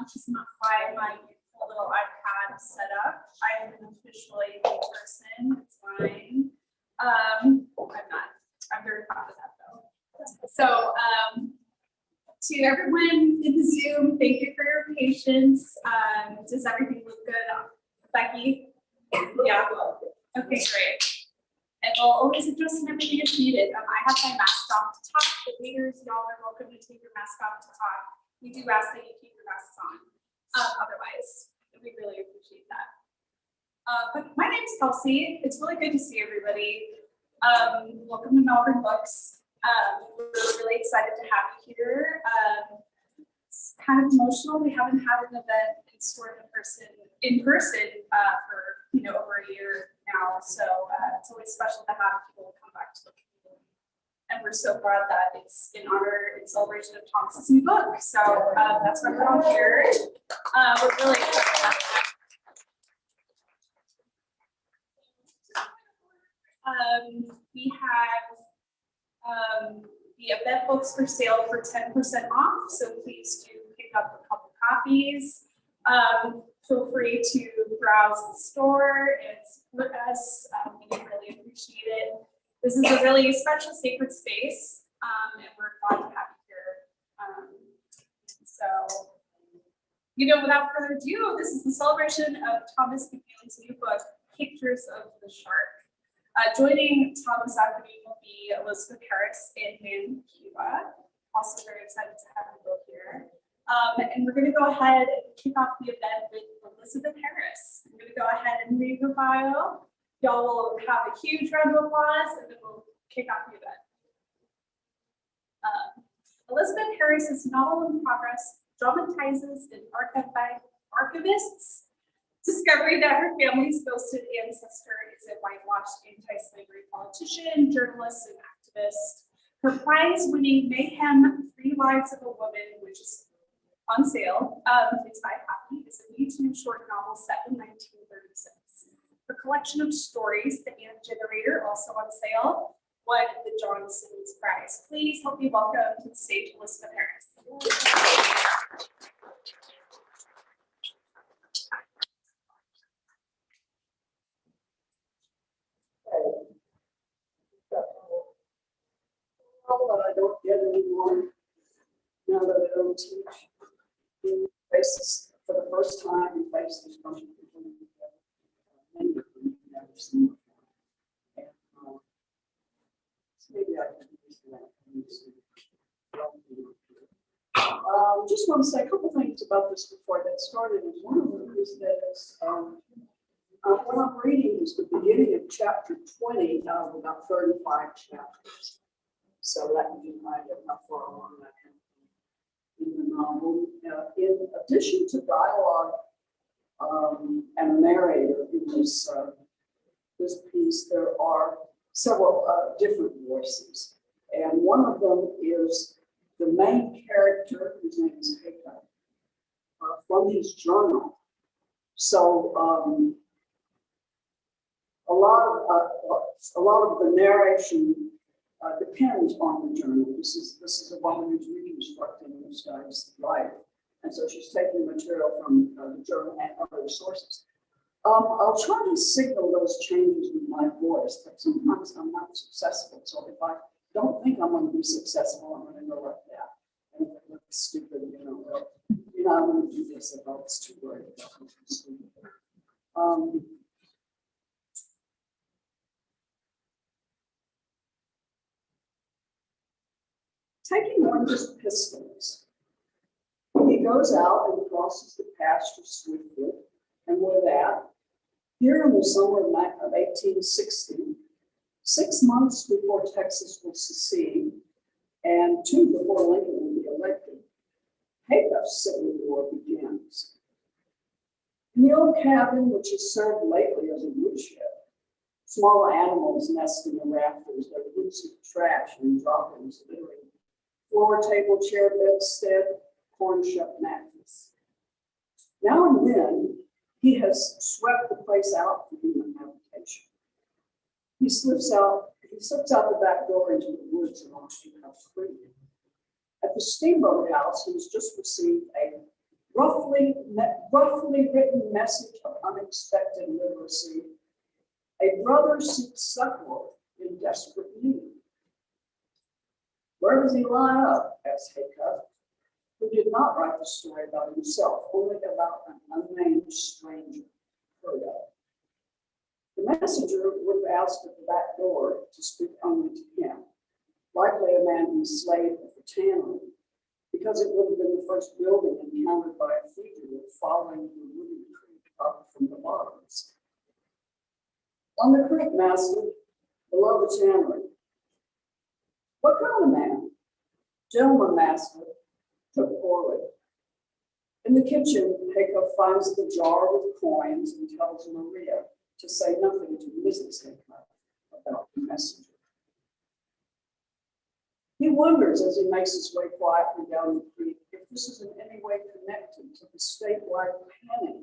Just my little iPad set up. I am an official AV person. It's mine. I'm not. I'm very proud of that though. So to everyone in the Zoom, thank you for your patience. Does everything look good, Becky? Yeah. Okay, great. And we'll always adjust when everything is needed. I have my mask off to talk. The leaders, y'all are welcome to take your mask off to talk. We do ask that you keep your masks on. Otherwise, we really appreciate that. But my name's Kelsey. It's really good to see everybody. Welcome to Malvern Books. We're really excited to have you here. It's kind of emotional. We haven't had an event in store in person for over a year now. So it's always special to have people come back to the community. And we're so glad that it's in honor and celebration of Thomas's new book. So that's why we're all here. We're really excited about that. We have the event books for sale for 10% off, so please do pick up a couple copies. Feel free to browse the store and support us. We really appreciate it. This is a really special sacred space, and we're glad to have you here. So, without further ado, this is the celebration of Thomas McNeely's new book, Pictures of the Shark. Joining Thomas afternoon will be Elizabeth Harris and Malvern, Cuba. Also very excited to have you both here. And we're going to go ahead and kick off the event with Elizabeth Harris. I'm going to go ahead and read her bio. Y'all will have a huge round of applause, and then we'll kick off the event. Elizabeth Harris's novel in progress dramatizes an archivist's discovery that her family's ghosted ancestor is a whitewashed anti-slavery politician, journalist, and activist. Her prize-winning Mayhem, 3 Lives of a Woman, which is on sale, it's by Happy, is a Me Too short novel set in 1936. Her collection of stories, The Ant Generator, also on sale, won the John Simmons Prize. Please help me welcome to the stage Elizabeth Harris. That I don't get anymore now that I don't teach. Faces for the first time and face this bunch of people many of them never seen before. And, so maybe I can use that. Just want to say a couple things about this before I get started. One of them is that what I'm reading is the beginning of chapter 20 out of about 35 chapters. So that can be kind of how far along I am in the novel. In addition to dialogue and a narrator in this piece, there are several different voices. And one of them is the main character, whose name is Hiccup, from his journal. So a lot of the narration depends on the journal. This is a woman who's reconstructing this guy's life, and so she's taking material from the journal and other sources. I'll try to signal those changes with my voice, but sometimes I'm not successful. So if I don't think I'm going to be successful, I'm going to go like that. And if it looks stupid, I'm going to do this if I was too worried about looking stupid. Taking one of his pistols, he goes out and crosses the pasture swiftly, and with that, here in the summer of 1860, 6 months before Texas will secede, and 2 before Lincoln will be elected, Haycock's Civil War begins. In the old cabin, which has served lately as a woodshed, small animals nest in the rafters, their roots of trash and droppings littering floor, table, chair, bedstead, corn-shuck mattress. Now and then, he has swept the place out for human habitation. He slips out the back door into the woods along Haycock's Creek. At the steamboat house, he has just received a rough roughly written message of unexpected literacy. A brother seeks succor in desperate need. Where does he line up? Asked Haycutt, who did not write the story about himself, only about an unnamed stranger heard of. The messenger would have asked at the back door to speak only to him, likely a man enslaved at the tannery, because it would have been the first building encountered by a fugitive following the wooden creek up from the bottoms. On the creek, master, below the tannery. What kind of man? Gentleman, master, took poorly. In the kitchen, Haycutt finds the jar with coins and tells Maria to say nothing to Mrs. Haycutt about the messenger. He wonders as he makes his way quietly down the creek if this is in any way connected to the statewide panic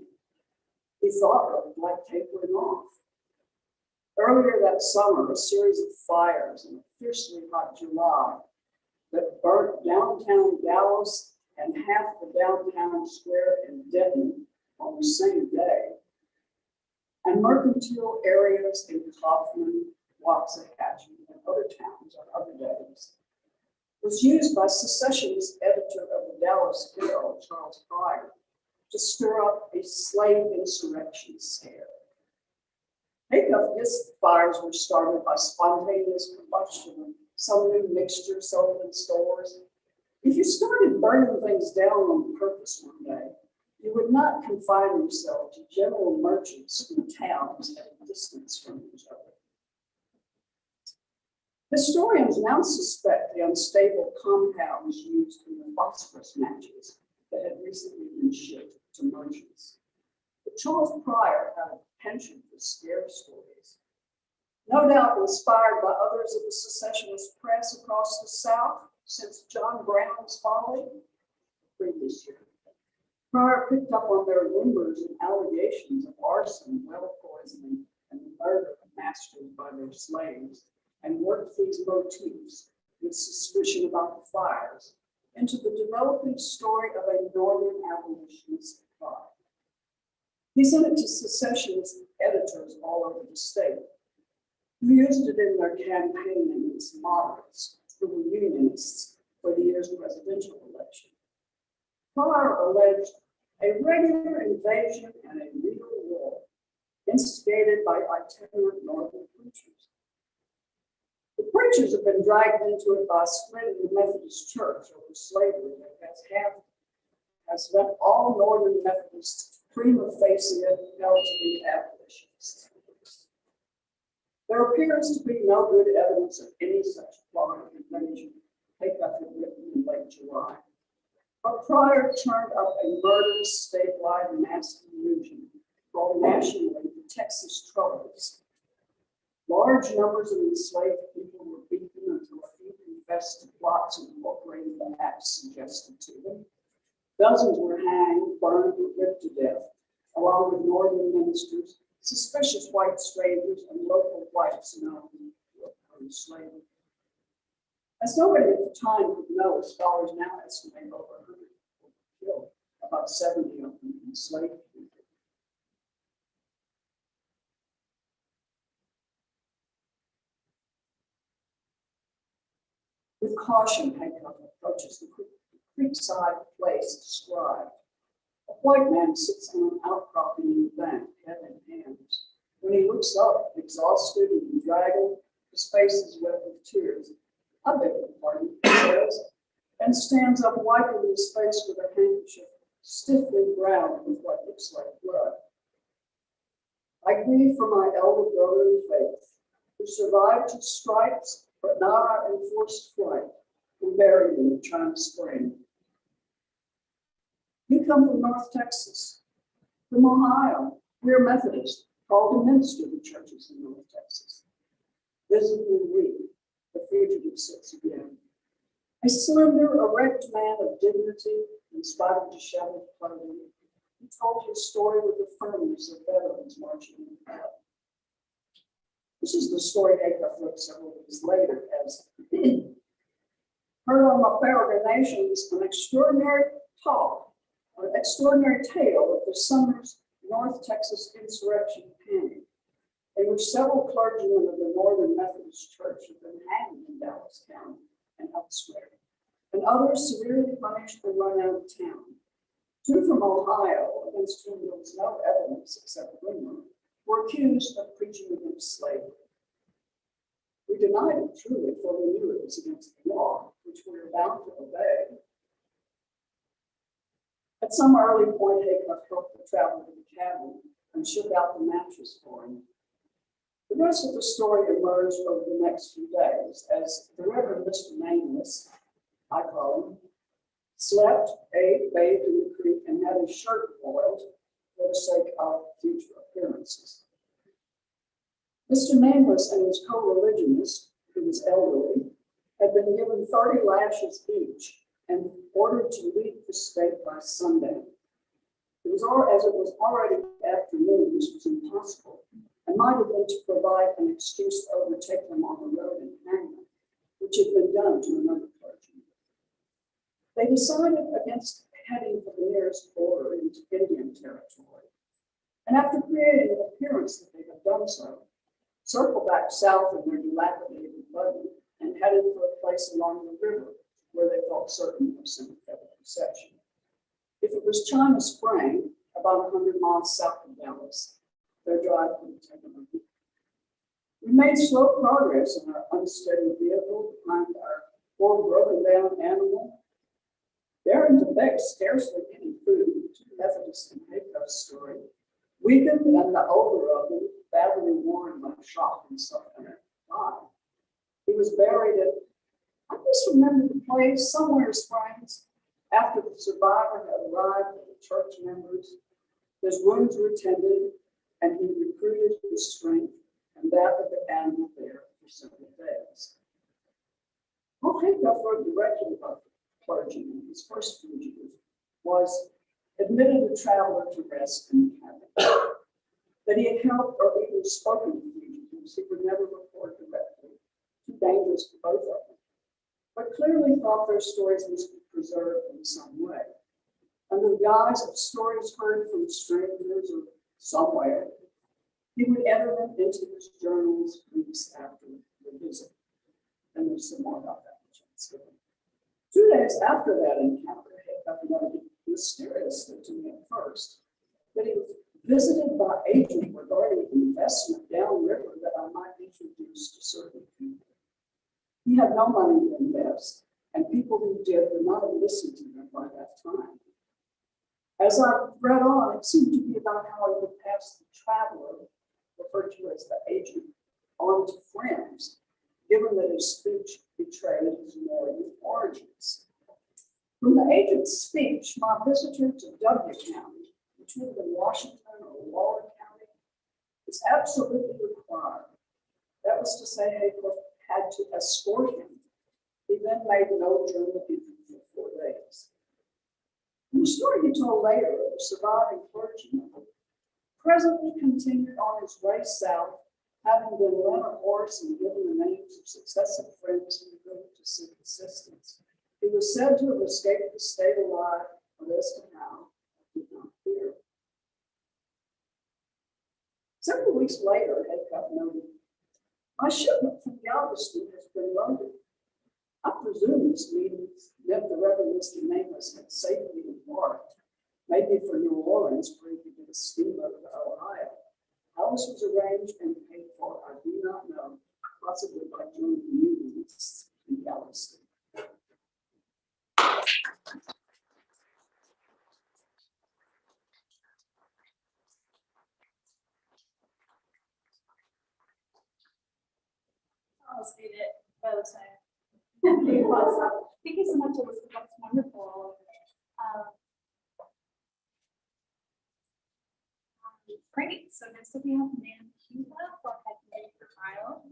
he thought of like tapering off. Earlier that summer, a series of fires in a fiercely hot July that burnt downtown Dallas and half the downtown square in Denton on the same day, and mercantile areas in Kaufman, Waxahachie, and other towns on other days, was used by secessionist editor of the Dallas Herald, Charles Pryor, to stir up a slave insurrection scare. Haycutt guessed fires were started by spontaneous combustion of some new mixture sold in stores. If you started burning things down on purpose one day, you would not confine yourself to general merchants in towns at a distance from each other. Historians now suspect the unstable compounds used in the phosphorus matches that had recently been shipped to merchants. But Charles Pryor had a penchant for scare stories, no doubt inspired by others of the secessionist press across the South since John Brown's folly previous year. Pryor picked up on their rumors and allegations of arson, well poisoning, and the murder of masters by their slaves, and worked these motifs with suspicion about the fires into the developing story of a northern abolitionist plot. He sent it to secessionist editors all over the state, who used it in their campaign against moderates who were unionists for the year's presidential election. Pryor alleged a regular invasion and a real war instigated by itinerant northern preachers. The preachers have been dragged into it by splitting the Methodist Church over slavery that has left all Northern Methodists prima facie held to be abolitionists. There appears to be no good evidence of any such plot of invasion. Haycutt had written in late July. But Pryor turned up a murderous statewide mass delusion called nationally the Texas Troubles. Large numbers of enslaved people were beaten until a few confessed to plots incorporating the acts suggested to them. Dozens were hanged, burned, or whipped to death, along with northern ministers, suspicious white strangers, and local whites known to oppose slavery. As nobody at the time could know, scholars now estimate over 100 people were killed, about 70 of them enslaved people. With caution, Haycutt approaches the creekside place described. A white man sits on an outcropping in the bank, head in hands. When he looks up, exhausted and draggled, his face is wet with tears. I beg your pardon, he says, and stands up wiping his face with a handkerchief, stiffly brown with what looks like blood. I grieve for my elder brother in faith, who survived his stripes, but now our enforced flight, and buried in the China Spring. You come from North Texas, from Ohio. We're Methodist, called to minister to churches in North Texas. Visibly weak, the fugitive sits again. A slender, erect man of dignity, in spite of disheveled clothing, he told his story with the firmness of veterans marching in battle. This is the story Haycutt wrote several weeks later as heard on my peregrinations an extraordinary talk, an extraordinary tale of the summer's North Texas insurrection panic, in which several clergymen of the Northern Methodist Church have been hanged in Dallas County and elsewhere, and others severely punished and run out of town. Two from Ohio, against whom there was no evidence except rumor, were accused of preaching against slavery. We denied it truly, for we knew it was against the law, which we were bound to obey. At some early point, Haycock helped the traveler to the cabin and shook out the mattress for him. The rest of the story emerged over the next few days as the Reverend Mr. Nameless, I call him, slept, ate, bathed in the creek, and had his shirt boiled for the sake of future appearances. Mr. Nameless and his co-religionist, who was elderly, had been given 30 lashes each and ordered to leave the state by sundown. As it was already afternoon, this was impossible, and might have been to provide an excuse to overtake them on the road and hang them, which had been done to another clergyman. They decided against heading for the nearest border into Indian territory, and after creating an appearance that they had done so, circled back south in their dilapidated buggy and headed for a place along the river where they felt certain of sympathetic reception. If it was China Spring, about 100 miles south of Dallas, their drive would have taken a week. We made slow progress in our unsteady vehicle behind our poor broken down animal. Daring to beg scarcely any food, to Methodist and Haycock's story, weakened and the older of them, badly worn by shock and suffering, died. He was buried at, I just remember the place, somewhere in Springs, after the survivor had arrived with the church members. His wounds were tended, and he recruited his strength and that of the animal there for several days. Paul Haycock wrote directly about the clergyman. His first fugitive was admitted a traveler to rest in the cabin. That he had helped or even spoken to fugitives he would never report directly, too dangerous for both of them, but clearly thought their stories must be preserved in some way. Under the guise of stories heard from strangers or somewhere, he would enter them into his journals weeks after the visit. And there's some more about that, which I'm skipping. 2 days after that encounter, Haycock noted mysteriously to me at first that he was visited by agent regarding investment downriver that I might introduce to certain people. He had no money to invest, and people who did would not have listened to him by that time. As I read on, it seemed to be about how he would pass the traveler, referred to as the agent, on to friends, given that his speech betrayed his Northern origins. From the agent's speech, my visitor to W County, which would have been Washington or Waller County, is absolutely required. That was to say, Haycock had to escort him. He then made no journal entry for 4 days. In the story he told later of the surviving clergyman, presently continued on his way south, having been run a horse and given the names of successive friends who were going to seek assistance. He was said to have escaped the state alive, but as to how, I did not hear. Several weeks later, Haycock noted, my shipment from Galveston has been loaded. I presume this means that the Reverend Mr. Nameless had safely embarked, maybe for New Orleans, where he could get a steamboat to Ohio. How this was arranged and paid for, I do not know, possibly by joining the unionists in Galveston. I almost made it by the time. Thank you so much, Elizabeth. That's wonderful. Great. So next up we have Nan Cuba for Head for Trial.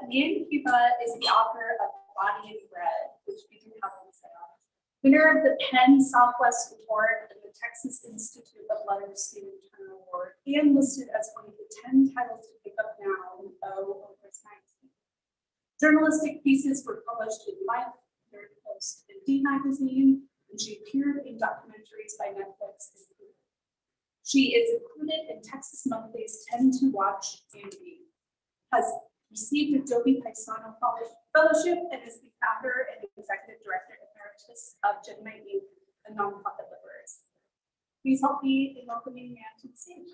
Nan Cuba is the author of Body and Bread, which we do have on sale. Winner of the Penn Southwest Award and the Texas Institute of Letters Stephen Turner Award, and listed as one of the 10 titles to pick up now in O Opus magazine. Journalistic pieces were published in Life, New York Post, and D magazine, and she appeared in documentaries by She is included in Texas Monthly's 10 to Watch community, has received Adobe Paisano Fellowship, and is the founder and executive director emeritus of Genuine Youth, a nonprofit laborers. Please help me in welcoming Anne to the stage.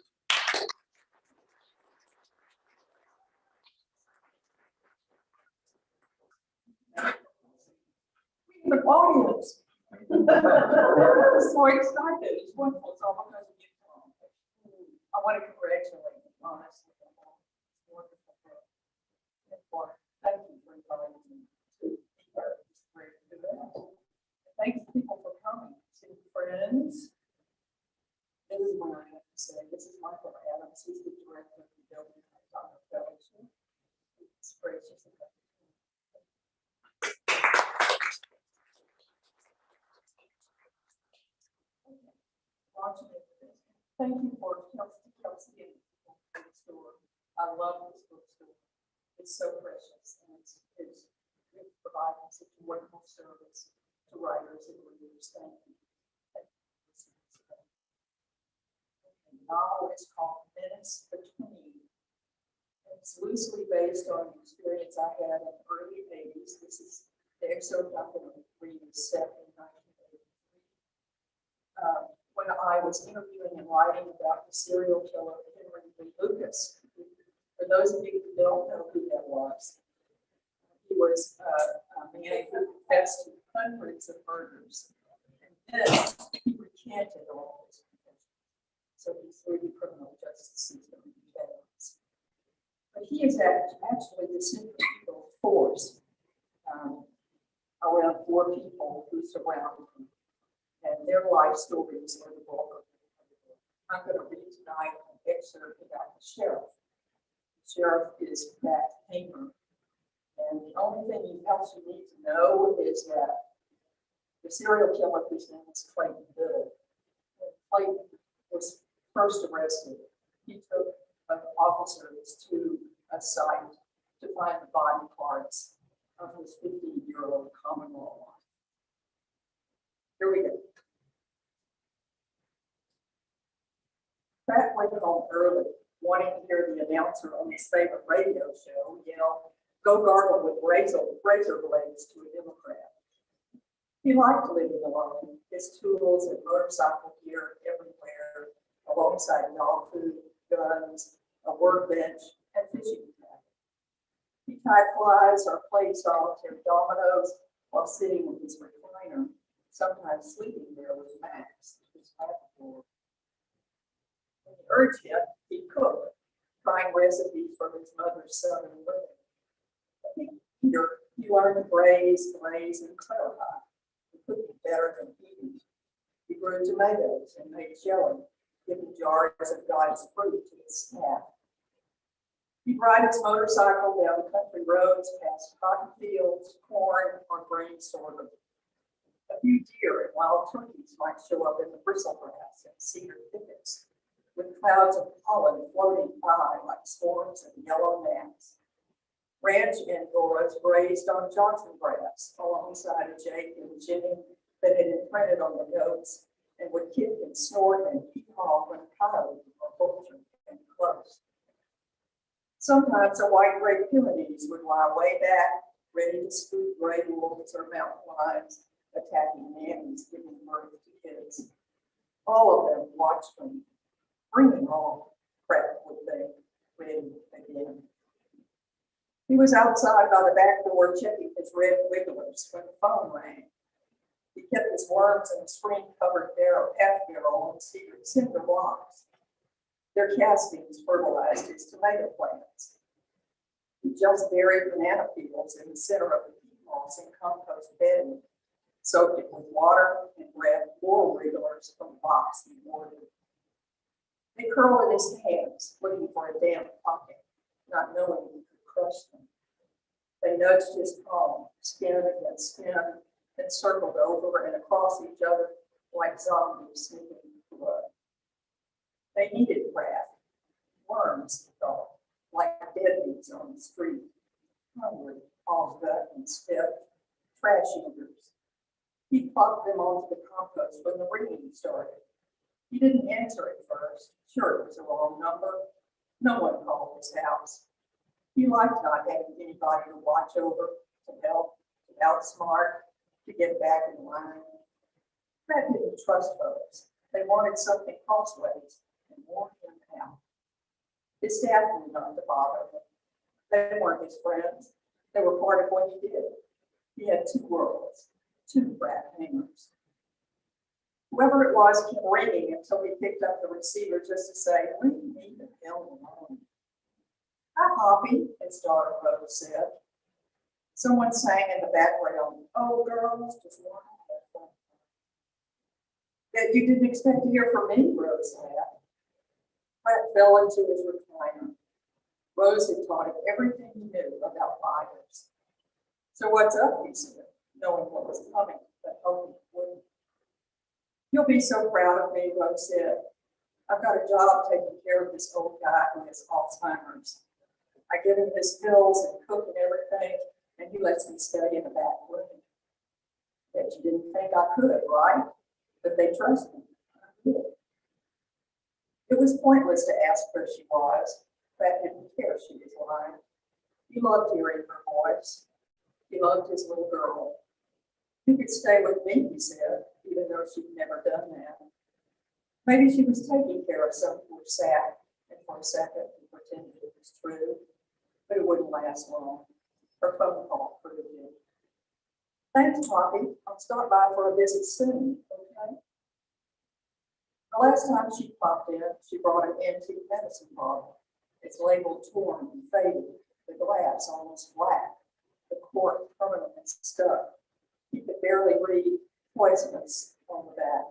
The audience. I'm so excited. It's wonderful. It's all because of you. I want to congratulate you, honestly. It's wonderful. Thank you for inviting me to be here. It's great to do that. Thanks people for coming. See friends. This is what I have to say. This is Michael Adams. He's the director of the Building Fellowship. It's gracious of him. Watching it. Thank you for Kelsey and the bookstore. I love this bookstore. It's so precious, and it's providing such a wonderful service to writers and readers. Thank you. The novel is called Minutes Between. It's loosely based on the experience I had in the early 80s. This is the excerpt I'm going to read is set in 1983. When I was interviewing and writing about the serial killer Henry Lee Lucas. For those of you who don't know who that was, he was a man who confessed to hundreds of murders. And then he recanted all of his confessions. So he threw the criminal justice system in chaos. But he is actually the centrifugal force around 4 people who surround him. And their life stories are the bulk of it. I'm going to read tonight an excerpt about the sheriff. The sheriff is Matt Hamer. And the only thing else you need to know is that the serial killer, whose name is Clayton Biddle, when Clayton was first arrested, he took officers to a site to find the body parts of his 15-year-old common law wife. Here we go. Pratt went home early, wanting to hear the announcer on his favorite radio show yell, "Go gargle with razor blades" to a Democrat. He liked living alone, his tools and motorcycle gear everywhere, alongside dog food, guns, a workbench, and fishing tackle. He tied flies or played solitaire dominoes while sitting in his recliner, sometimes sleeping there with Max, his platform. When he urged him, he cooked, trying recipes from his mother's southern living. He learned to braise, glaze, and clarify. He cooked better than eating. He grew tomatoes and made jelly, giving jars of God's fruit to his staff. He'd ride his motorcycle down the country roads past cotton fields, corn, or grain sorghum. A few deer and wild turkeys might show up in the bristlegrass and cedar thickets, with clouds of pollen floating by like swarms of yellow gnats. Ranch angoras grazed on Johnson grass alongside a Jake and Jimmy that had imprinted on the goats and would kick and snort and hee-haw when coyote or vulture came close. Sometimes a white-gray Pekingese would lie way back, ready to spook gray wolves or mountain lions, attacking nannies giving birth to kids. All of them watched them. Bring it on, Pratt would think, ready again. He was outside by the back door checking his red wigglers when the phone rang. He kept his worms in a screen-covered half barrel on secret cinder blocks. Their castings fertilized his tomato plants. He just buried banana peels in the center of the peat moss in compost bedding, soaked it with water, and grabbed wool wrigglers from the box he ordered. They curled in his hands, looking for a damp pocket, not knowing he could crush them. They nudged his palm, skin against skin, and circled over and across each other like zombies sniffing blood. They needed Pratt. Worms, he thought, like deadbeats on the street, hungry, all gut and spit, trash eaters. He plopped them onto the compost when the ringing started. He didn't answer at first. Sure, it was a wrong number. No one called his house. He liked not having anybody to watch over, to help, to outsmart, to get back in line. Brad didn't trust folks. They wanted something crossways and wore him out. His staff knew not to bother him. They weren't his friends. They were part of what he did. He had two worlds, two Brad hangers. Whoever it was kept ringing until he picked up the receiver just to say, "Leave me the hell alone." "Hi, Poppy," his daughter Rose said. Someone sang in the background, "Oh, girls, just want to have fun." "That you didn't expect to hear from me," Rose laughed. Brad fell into his recliner. Rose had taught him everything he knew about fires. "So what's up?" he said, knowing what was coming, but hoping it wouldn't. "You'll be so proud of me," Rose said. "I've got a job taking care of this old guy who has Alzheimer's. I give him his pills and cook and everything, and he lets me stay in the back room. Bet you didn't think I could, right? But they trust me. I did." It was pointless to ask where she was. Brad didn't care if she was lying. He loved hearing her voice. He loved his little girl. "You could stay with me," he said, even though she'd never done that. Maybe she was taking care of some poor sap, and for a second he pretended it was true, but it wouldn't last long. Her phone call proved it. "Thanks, Poppy. I'll stop by for a visit soon, okay?" The last time she popped in, she brought an antique medicine bottle. Its label torn and faded, the glass almost black, the cork permanently stuck. He could barely read "poisonous" on the back.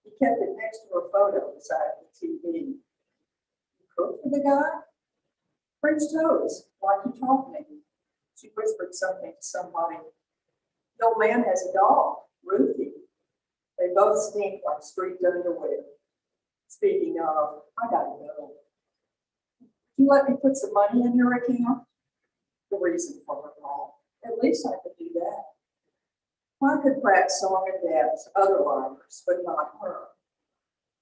He kept it next to her photo beside the TV. "You cook for the guy?" "French toast, like you taught me." She whispered something to somebody. "The old man has a dog, Ruthie. They both stink like streaked underwear. Speaking of, I gotta go. Can you let me put some money in your account?" The reason for her call. At least I could do that. Why could Pratt song and dance other liars, but not her?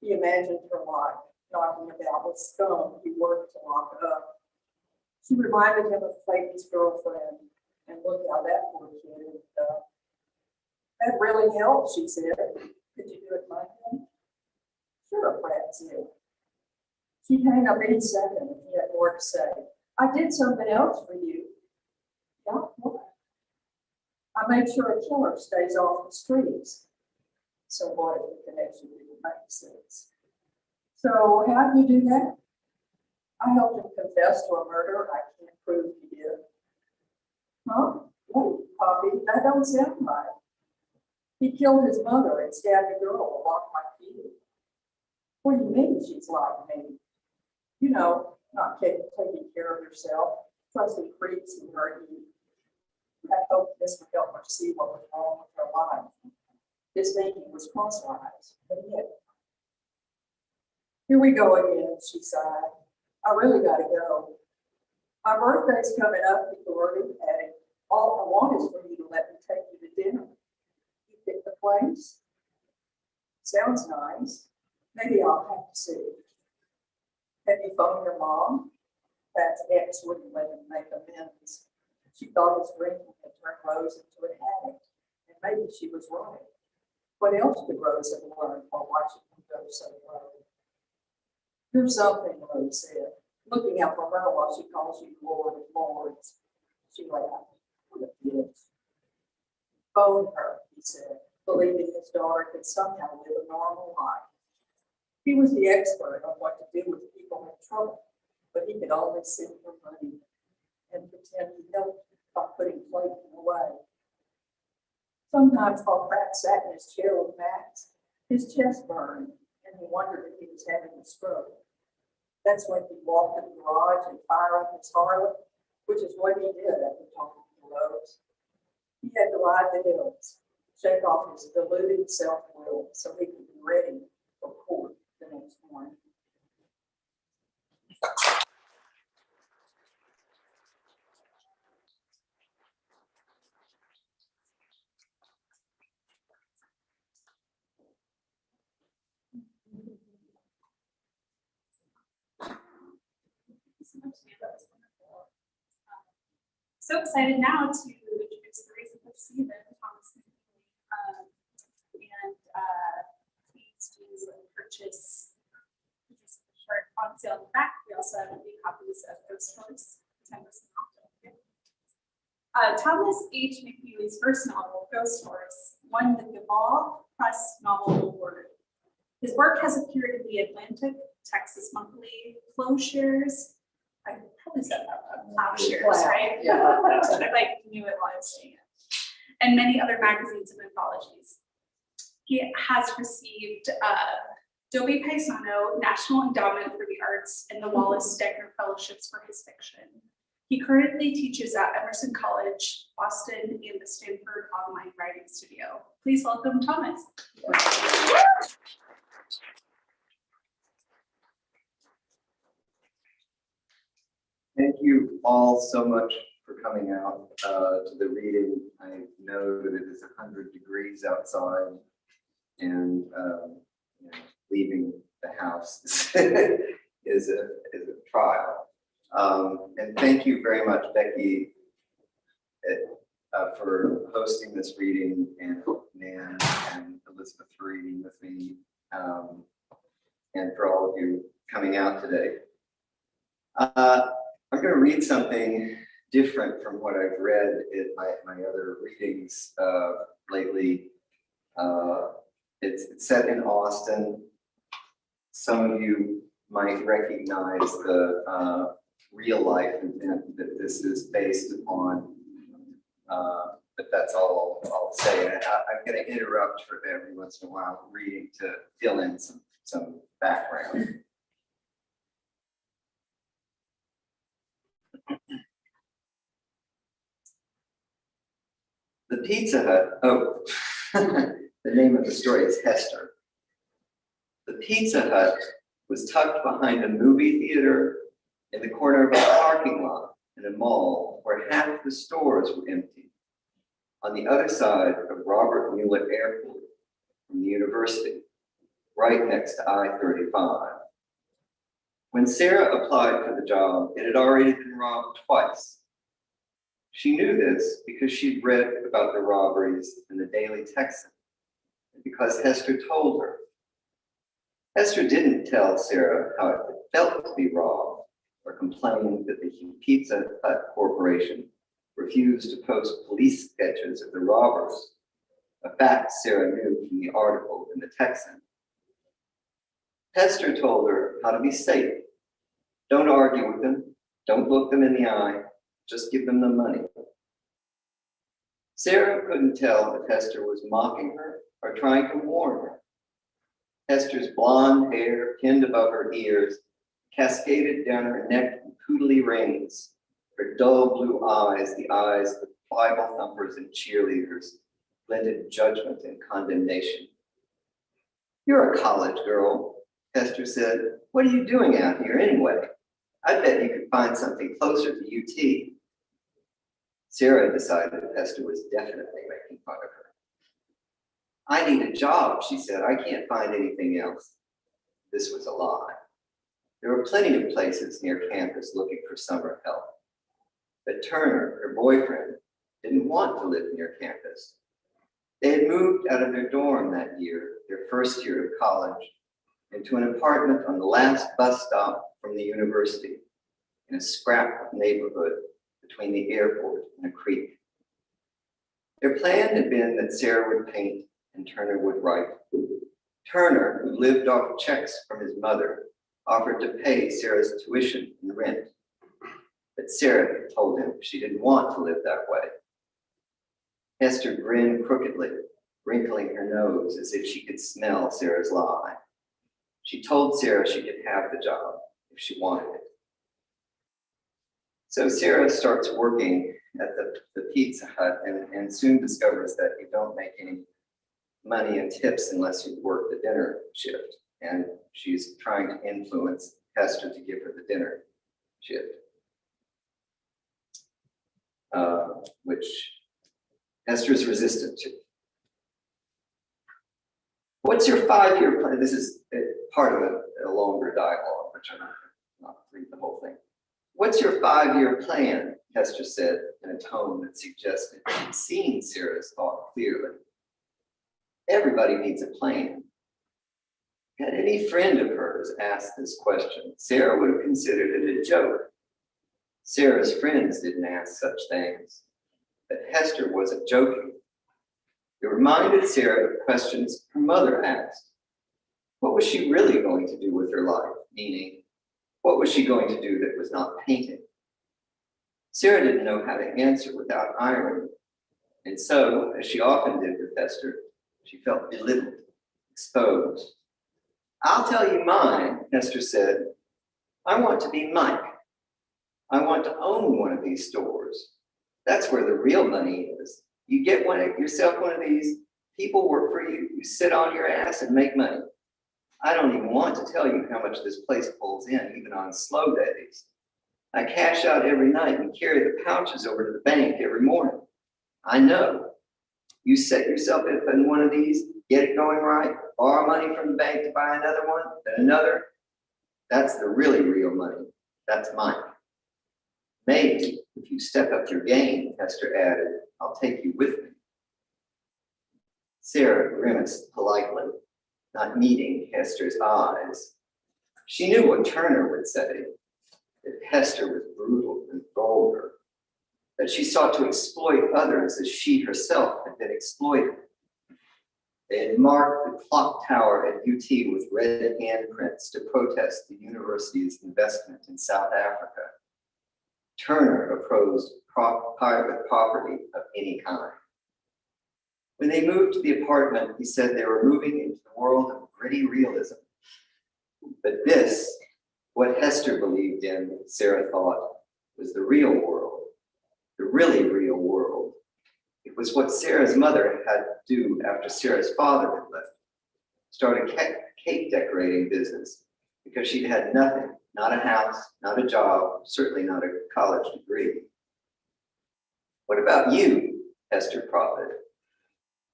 He imagined her life, knocking about with scum he worked to lock up. She reminded him of Clayton's girlfriend, and look how that poor kid ended up. "That really helped," she said. "Could you do it Monday?" "Sure," Pratt said. She'd hang up any second if he had more to say. "I did something else for you." "Yeah, what?" "I made sure a killer stays off the streets." So what if the connection didn't make sense? "So how'd you do that?" "I helped him confess to a murder I can't prove he did." "Huh? Wait, Poppy, that don't sound right." "He killed his mother and stabbed a girl along my feet." "What do you mean she's like me?" "You know, not taking care of yourself, trusting creeps who hurt you." I hoped this would help her see what was wrong with her life. His thinking was crosswise, but yet. "Here we go again," she sighed. "I really gotta go. My birthday's coming up," he blurted, adding, "all I want is for you to let me take you to dinner. You pick the place?" "Sounds nice. Maybe I'll have to see." "Have you phoned your mom?" Pat's ex wouldn't let him make amends. She thought his drinking had turned Rose into an addict, and maybe she was right. What else could Rose have learned while watching him go so low? "You're something," Rose said, looking out for her while she calls you Lord of Lords. She laughed. "What a bitch." "Phone her," he said, believing his daughter could somehow live a normal life. He was the expert on what to do with people in trouble, but he could only send her money and pretend he helped by putting Clayton away. Sometimes while Pratt sat in his chair with Max, his chest burned, and he wondered if he was having a stroke. That's when he'd walk to the garage and fire up his Harley, which is what he did after talking to Rose. He had to ride the hills, shake off his deluded self-will so he could be ready for court the next morning. So excited now to introduce the reason for Stephen, Thomas McNeely. Please do purchase the shirt on sale in the back. We also have a few copies of Ghost Horse, 10% off. Thomas H. McNeely's first novel, Ghost Horse, won the Gabal Press Novel Award. His work has appeared in the Atlantic, Texas Monthly, Plowshares. I probably said that, Plowshares, right? Yeah. I knew it while I was saying it. And many other magazines and anthologies. He has received Dobie Paisano National Endowment for the Arts and the Wallace Stegner Fellowships for his fiction. He currently teaches at Emerson College, Boston, and the Stanford Online Writing Studio. Please welcome Thomas. Thank you all so much for coming out to the reading. I know that it is 100 degrees outside, and you know, leaving the house is a trial. And thank you very much, Becky, for hosting this reading, and Nan and Elizabeth for reading with me, and for all of you coming out today. I'm going to read something different from what I've read in my other readings lately. It's set in Austin. Some of you might recognize the real life event that this is based upon, but that's all I'll say. I'm going to interrupt for every once in a while reading to fill in some background. The Pizza Hut, the name of the story is Hester. The Pizza Hut was tucked behind a movie theater in the corner of a parking lot in a mall where half the stores were empty, on the other side of Robert Mueller Airport from the university, right next to I-35. When Sarah applied for the job, it had already been robbed twice. She knew this because she'd read about the robberies in the Daily Texan, and because Hester told her. Hester didn't tell Sarah how it felt to be robbed, or complain that the Pizza Hut Corporation refused to post police sketches of the robbers, a fact Sarah knew from the article in the Texan. Hester told her how to be safe. Don't argue with them, don't look them in the eye, just give them the money. Sarah couldn't tell if Hester was mocking her or trying to warn her. Hester's blonde hair, pinned above her ears, cascaded down her neck in poodly rings. Her dull blue eyes, the eyes of Bible thumpers and cheerleaders, blended judgment and condemnation. You're a college girl, Hester said. What are you doing out here anyway? I bet you could find something closer to UT. Sarah decided Hester was definitely making fun of her. I need a job, she said. I can't find anything else. This was a lie. There were plenty of places near campus looking for summer help. But Turner, her boyfriend, didn't want to live near campus. They had moved out of their dorm that year, their first year of college, into an apartment on the last bus stop from the university, in a scrap of neighborhood between the airport and a creek. Their plan had been that Sarah would paint and Turner would write. Turner, who lived off checks from his mother, offered to pay Sarah's tuition and rent. But Sarah told him she didn't want to live that way. Hester grinned crookedly, wrinkling her nose as if she could smell Sarah's lie. She told Sarah she could have the job if she wanted it. So Sarah starts working at the Pizza Hut and soon discovers that you don't make any money and tips unless you work the dinner shift. And she's trying to influence Hester to give her the dinner shift, which Hester's resistant to. What's your 5-year plan? This is part of a longer dialogue, which I'm not read the whole thing. What's your 5-year plan? Hester said in a tone that suggested she'd seen Sarah's thought clearly. Everybody needs a plan. Had any friend of hers asked this question, Sarah would have considered it a joke. Sarah's friends didn't ask such things, but Hester wasn't joking. It reminded Sarah of questions her mother asked. What was she really going to do with her life? Meaning, what was she going to do that was not painting? Sarah didn't know how to answer without irony. And so, as she often did with Hester, she felt belittled, exposed. I'll tell you mine, Hester said. I want to be Mike. I want to own one of these stores. That's where the real money is. You get yourself one of these, people work for you, you sit on your ass and make money. I don't even want to tell you how much this place pulls in, even on slow days. I cash out every night and carry the pouches over to the bank every morning. I know. You set yourself up in one of these, get it going right, borrow money from the bank to buy another one, then another. That's the really real money. That's mine. Maybe if you step up your game, Hester added, I'll take you with me. Sarah grimaced politely, not meeting Hester's eyes. She knew what Turner would say, that Hester was brutal and vulgar, that she sought to exploit others as she herself had been exploited. They had marked the clock tower at UT with red handprints to protest the university's investment in South Africa. Turner opposed private property of any kind. When they moved to the apartment, he said they were moving into the world of gritty realism. But this, what Hester believed in, Sarah thought, was the real world, the really real world. It was what Sarah's mother had to do after Sarah's father had left. Start a cake decorating business because she'd had nothing, not a house, not a job, certainly not a college degree. What about you? Hester prodded.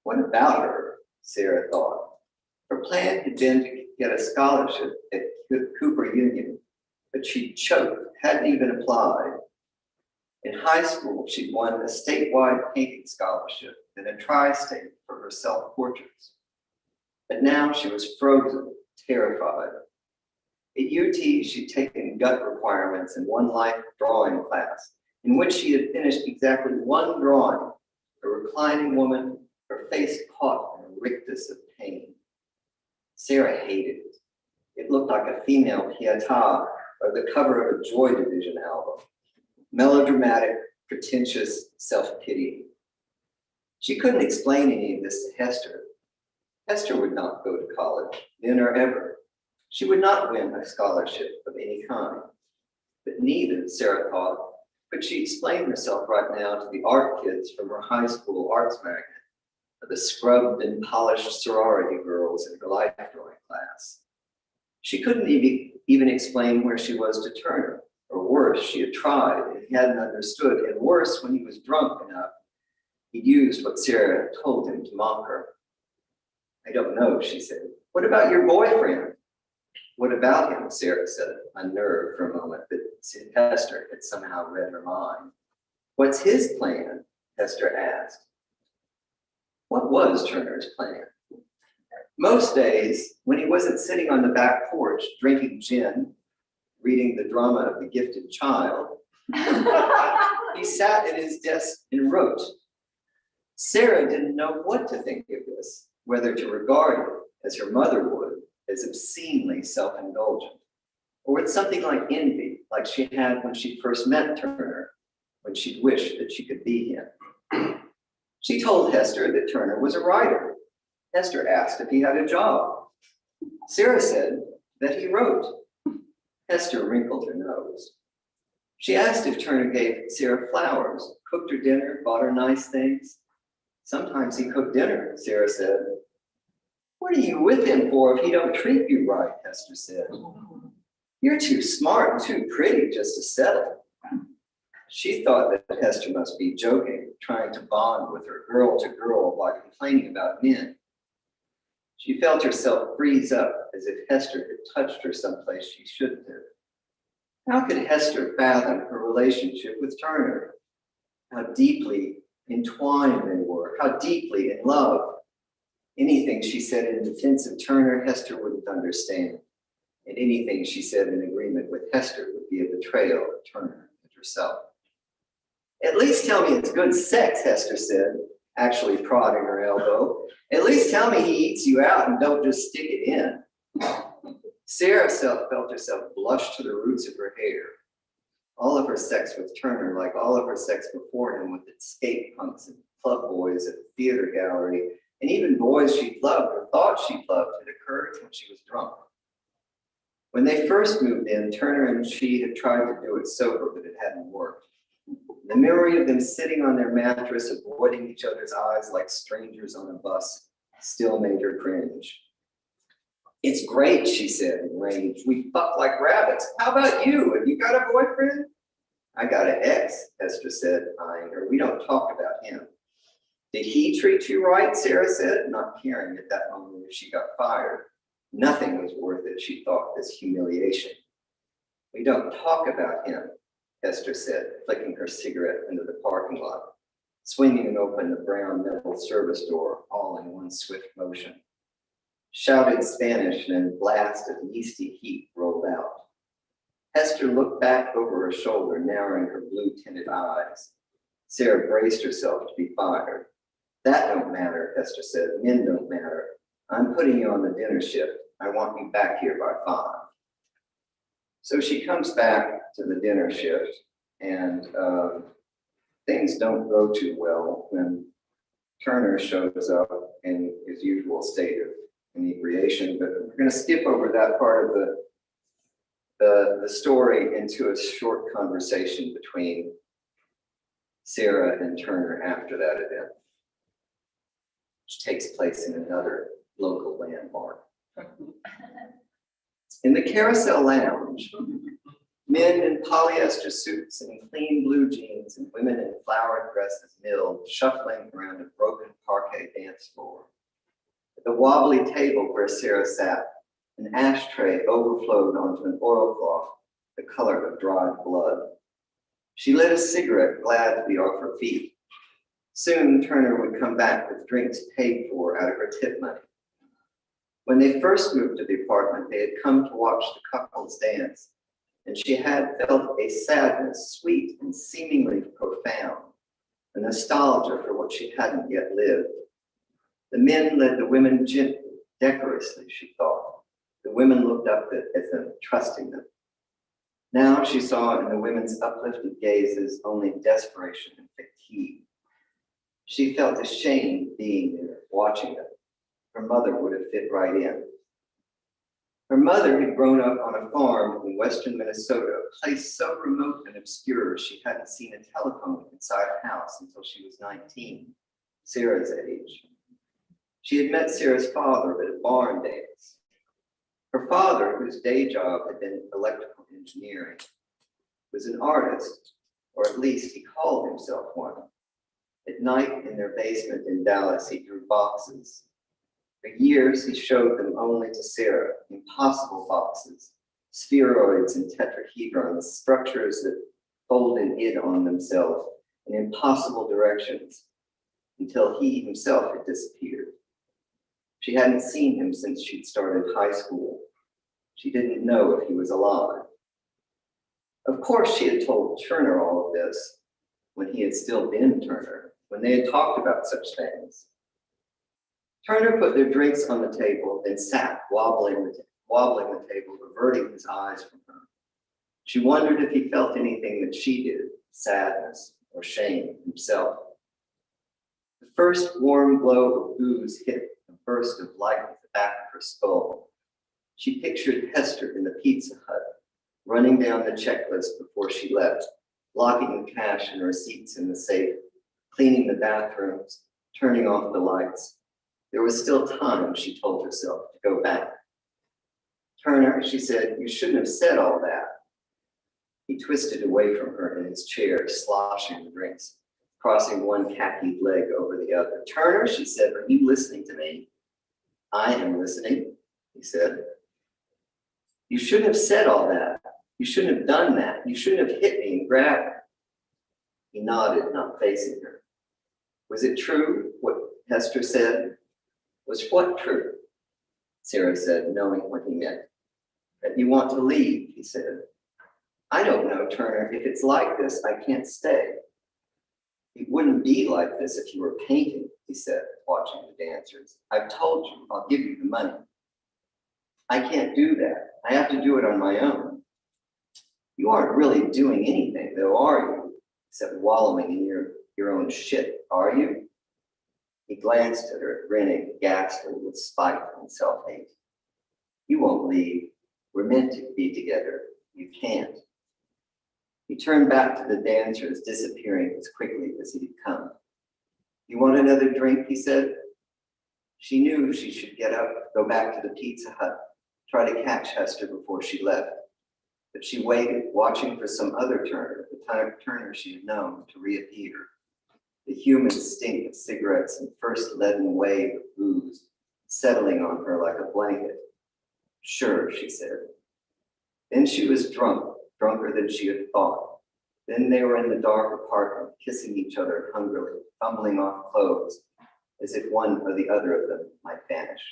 What about her? Sarah thought. Her plan had been to get a scholarship at Cooper Union, but she'd choked, hadn't even applied. In high school, she'd won a statewide painting scholarship and a tri-state for her self-portraits. But now she was frozen, terrified. At UT, she'd taken gut requirements in one life drawing class, in which she had finished exactly one drawing, a reclining woman, her face caught in a rictus of pain. Sarah hated it. It looked like a female Pietà or the cover of a Joy Division album. Melodramatic, pretentious, self-pity. She couldn't explain any of this to Hester. Hester would not go to college, then or ever. She would not win a scholarship of any kind. But neither, Sarah thought, could she explain herself right now to the art kids from her high school arts magnet, or the scrubbed and polished sorority girls in her life drawing class. She couldn't even explain where she was to Turner, or worse, she had tried and he hadn't understood, and worse, when he was drunk enough, he used what Sarah told him to mock her. I don't know, she said. What about your boyfriend? What about him? Sarah said, unnerved for a moment that Hester had somehow read her mind. What's his plan? Hester asked. What was Turner's plan? Most days, when he wasn't sitting on the back porch drinking gin, reading The Drama of the Gifted Child, he sat at his desk and wrote. Sarah didn't know what to think of this, whether to regard it, as her mother would, as obscenely self-indulgent, or with something like envy, like she had when she first met Turner, when she'd wished that she could be him. She told Hester that Turner was a writer. Hester asked if he had a job. Sarah said that he wrote. Hester wrinkled her nose. She asked if Turner gave Sarah flowers, cooked her dinner, bought her nice things. Sometimes he cooked dinner, Sarah said. What are you with him for if he don't treat you right, Hester said. You're too smart and too pretty just to settle. She thought that Hester must be joking, trying to bond with her girl to girl while complaining about men. She felt herself freeze up as if Hester had touched her someplace she shouldn't have. How could Hester fathom her relationship with Turner? How deeply entwined they were, how deeply in love. Anything she said in defense of Turner, Hester wouldn't understand. And anything she said in agreement with Hester would be a betrayal of Turner and herself. At least tell me it's good sex, Hester said, actually prodding her elbow. At least tell me he eats you out and don't just stick it in. Sarah felt herself blush to the roots of her hair. All of her sex with Turner, like all of her sex before him with its skate punks and club boys at the theater gallery, and even boys she'd loved or thought she'd loved, had occurred when she was drunk. When they first moved in, Turner and she had tried to do it sober, but it hadn't worked. The memory of them sitting on their mattress, avoiding each other's eyes like strangers on a bus, still made her cringe. It's great, she said in rage. We fuck like rabbits. How about you? Have you got a boyfriend? I got an ex, Hester said, eyeing her. We don't talk about him. Did he treat you right? Sarah said, not caring at that moment if she got fired. Nothing was worth it, she thought, this humiliation. We don't talk about him, Hester said, flicking her cigarette into the parking lot, swinging open the brown metal service door, all in one swift motion. Shouted Spanish and then a blast of yeasty heat rolled out. Hester looked back over her shoulder, narrowing her blue-tinted eyes. Sarah braced herself to be fired. That don't matter, Hester said. Men don't matter. I'm putting you on the dinner shift. I want you back here by 5. So she comes back to the dinner shift, and things don't go too well when Turner shows up in his usual state of inebriation, but we're going to skip over that part of the story into a short conversation between Sarah and Turner after that event, which takes place in another local landmark. In the Carousel Lounge, men in polyester suits and clean blue jeans and women in flowered dresses milled, shuffling around a broken parquet dance floor. At the wobbly table where Sarah sat, an ashtray overflowed onto an oilcloth, the color of dried blood. She lit a cigarette, glad to be off her feet. Soon, Turner would come back with drinks paid for out of her tip money. When they first moved to the apartment, they had come to watch the couples dance, and she had felt a sadness, sweet and seemingly profound, a nostalgia for what she hadn't yet lived. The men led the women gently, decorously, she thought. The women looked up at them, trusting them. Now she saw in the women's uplifted gazes only desperation and fatigue. She felt ashamed being there, watching them. Her mother would have fit right in. Her mother had grown up on a farm in western Minnesota, a place so remote and obscure she hadn't seen a telephone inside a house until she was 19, Sarah's age. She had met Sarah's father at a barn dance. Her father, whose day job had been electrical engineering, was an artist, or at least he called himself one. At night in their basement in Dallas, he drew boxes. For years, he showed them only to Sarah, impossible boxes, spheroids and tetrahedrons, structures that folded in on themselves in impossible directions, until he himself had disappeared. She hadn't seen him since she'd started high school. She didn't know if he was alive. Of course, she had told Turner all of this when he had still been Turner, when they had talked about such things. Turner put their drinks on the table, then sat, wobbling the table, averting his eyes from her. She wondered if he felt anything that she did, sadness or shame himself. The first warm glow of booze hit a burst of light at the back of her skull. She pictured Hester in the Pizza Hut, running down the checklist before she left, locking the cash and receipts in the safe, cleaning the bathrooms, turning off the lights. There was still time, she told herself, to go back. Turner, she said, you shouldn't have said all that. He twisted away from her in his chair, sloshing the drinks, crossing one khaki leg over the other. Turner, she said, are you listening to me? I am listening, he said. You shouldn't have said all that. You shouldn't have done that. You shouldn't have hit me and grabbed her. He nodded, not facing her. Was it true, what Hester said? Was what true? Sarah said, knowing what he meant. That you want to leave, he said. I don't know, Turner. If it's like this, I can't stay. It wouldn't be like this if you were painting, he said, watching the dancers. I've told you, I'll give you the money. I can't do that. I have to do it on my own. You aren't really doing anything, though, are you? Except wallowing in your own shit, are you? He glanced at her, grinning, ghastly with spite and self-hate. You won't leave. We're meant to be together. You can't. He turned back to the dancers, disappearing as quickly as he'd come. You want another drink, he said. She knew she should get up, go back to the Pizza Hut, try to catch Hester before she left. But she waited, watching for some other Turner, the type of Turner she had known, to reappear. The humid stink of cigarettes and first leaden wave of booze settling on her like a blanket. Sure, she said. Then she was drunk, drunker than she had thought. Then they were in the dark apartment, kissing each other hungrily, fumbling off clothes, as if one or the other of them might vanish.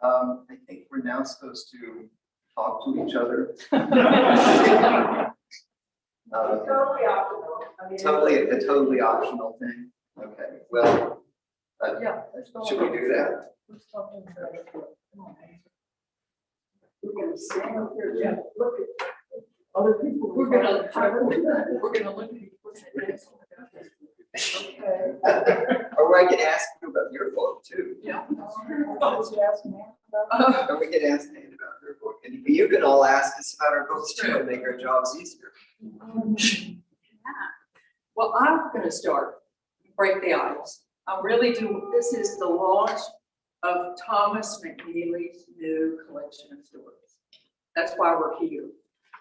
I think we're now supposed to talk to each other. Totally optional. I mean, A totally optional thing. Okay, well, Yeah. let's go should on. we do that? Let's talk to each other. Come on, Hazel. We're gonna stand up here, Yeah. look at other people. We're gonna look at each other. Okay. Or I could ask you about your book too. Yeah. Let's ask Nan about Or we could ask Nate about her book. And you can all ask us about our books too and make our jobs easier. Well, I'm gonna start, break the ice. I really do, this is the launch of Thomas McNeely's new collection of stories. That's why we're here.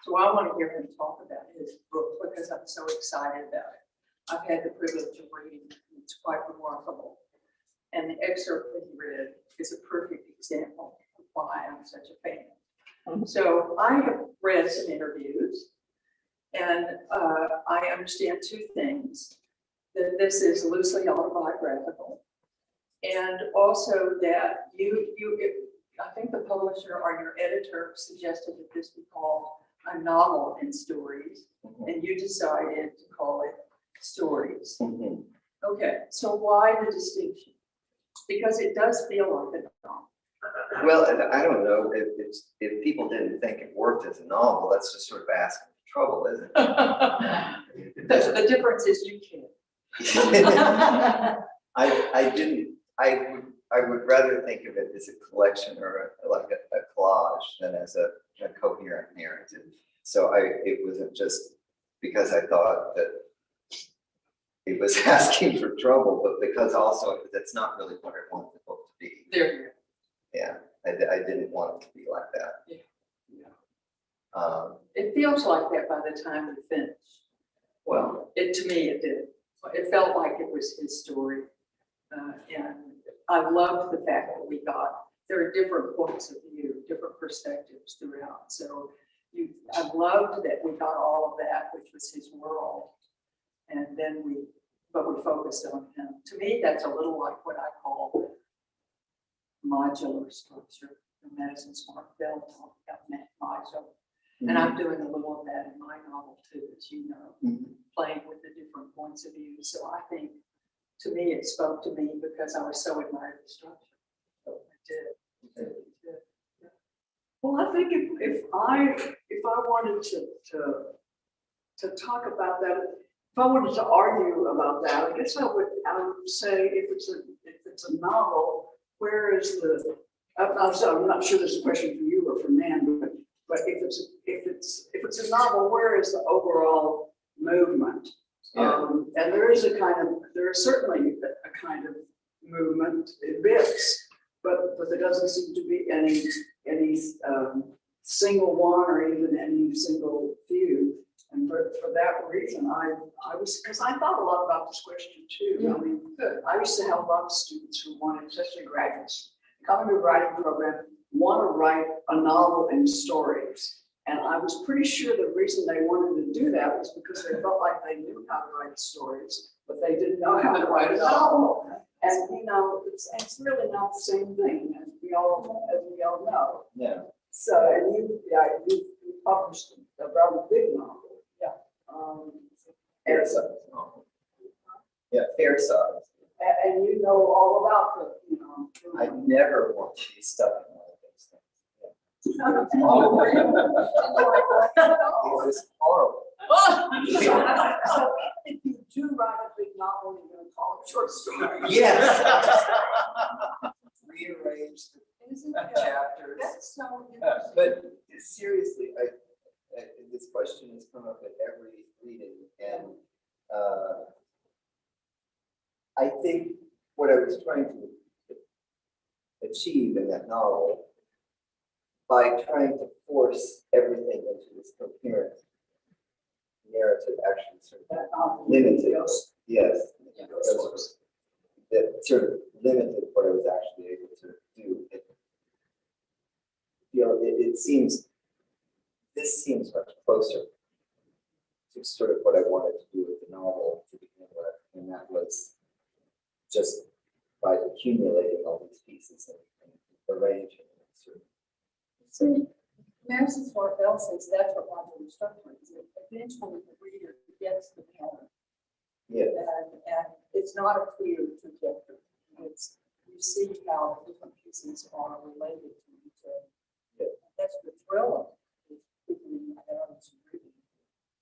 So I want to hear him talk about his book because I'm so excited about it. I've had the privilege of reading it. It's quite remarkable. And the excerpt that he read is a perfect example of why I'm such a fan. So I have read some interviews and I understand two things. That this is loosely autobiographical and also that I think the publisher or your editor suggested that this be called a novel in stories and you decided to call it stories. Mhm. Okay, so why the distinction? Because it does feel like a novel. Well, I don't know if people didn't think it worked as a novel, that's just sort of asking for trouble, isn't it? The difference is you can't. I would rather think of it as a collection or like a collage than as a coherent narrative. So it wasn't just because I thought that it was asking for trouble, but because also that's not really what I wanted the book to be. There you go. Yeah, I didn't want it to be like that. Yeah. Yeah. It feels like that by the time we finish. Well, to me, it did. It felt like it was his story. And I loved the fact that there are different points of view, different perspectives throughout. So I loved that we got all of that, which was his world. And then we focused on him. To me, that's a little like what I call modular structure. Madison Smart Bell talked about modular. And I'm doing a little of that in my novel too, as you know, playing with the different points of view. So I think, to me, it spoke to me because I was so admired the structure. So I did. Yeah. Well, I think if I wanted to talk about that, if I wanted to argue about that, I guess I would say if it's a novel, where is the? I'm not sure this is a question for you or for Nan, but if it's a novel, where is the overall movement? Yeah. And there is certainly a kind of movement in bits, but there doesn't seem to be any single one or even any single few. And for that reason, I was, because I thought a lot about this question too. I mean, I used to have a lot of students who wanted, especially graduates, come into a writing program, want to write a novel and stories. And I was pretty sure the reason they wanted to do that was because they felt like they knew how to write stories, but they didn't know how to write a novel. And, you know, it's really not the same thing, as we all know. Yeah. So, and you published a rather big novel. Yeah. Fair size novel. Yeah, fair size. And you know all about the, you know. I never want to be stuck in one of those things. It was horrible. So if you do write a big novel, you're gonna call it short story. Yes. Rearrange Isn't the it? chapters. That's so interesting. But seriously, this question has come up at every reading, and I think what I was trying to achieve in that novel, by trying to force everything into this coherent narrative, actually sort of limited. Yes. That sort of limited what I was actually able to do. It seems, this seems much closer to sort of what I wanted to do with the novel to begin with, and that was just by accumulating all these pieces and arranging them. Sort of. See, Madison Smartt Bell says that's what logical structure is. Eventually, the reader gets the pattern. Yeah. And it's not a clear trajectory. It's, you see how the different pieces are related to each other. Yeah. That's the thrill of it, is figuring that out as you read.